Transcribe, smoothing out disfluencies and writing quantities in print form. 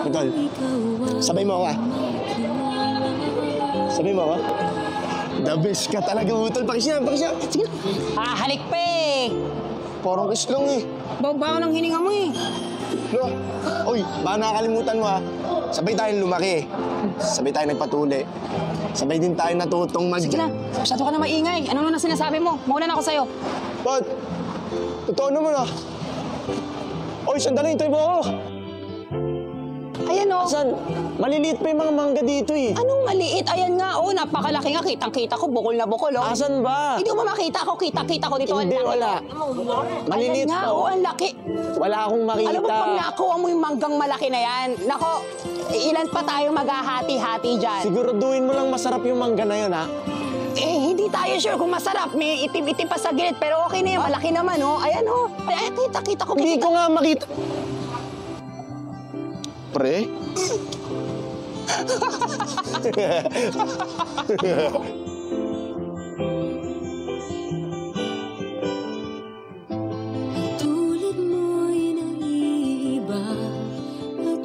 Utol, sabay mo ako ah. Sabay mo ako. The best ka talaga, Utol. Pakisya. Sige na. Halikpik! Parang kiss lang eh. Bawa ng hininga mo eh. No? Uy, baka nakakalimutan mo ah. Sabay tayong lumaki. Sabay tayong nagpatuli. Sabay din tayo natutong mag... Sige na, masyado ka na maingay. Ano na sinasabi mo? Mauna na ako sa'yo. Ba't? Totoo naman ah. Uy, sandali, hintay mo ako. Ayan o. Saan? Maliliit pa yung mga mangga dito eh. Anong maliit? Ayan nga o, napakalaki nga. Kitang-kita ko, bukol na bukol o. Asan ba? Hindi mo makita ako, kita-kita ko dito. Hindi, wala. Maliliit Ayan nga pa. o, ang laki. Wala akong makita. Alam mo, pag nakuha mo yung manggang malaki na yan, nako, ilan pa tayo maghahati-hati dyan? Siguraduhin mo lang masarap yung mangga na yun ha. Eh, hindi tayo sure kung masarap. May itim-itim pa sa gilid, pero okay na yun. Malaki naman o. Ayan o. Ay, kita-kita ko. Hindi ko nga makita. Pre? Tulad mo'y naiiba at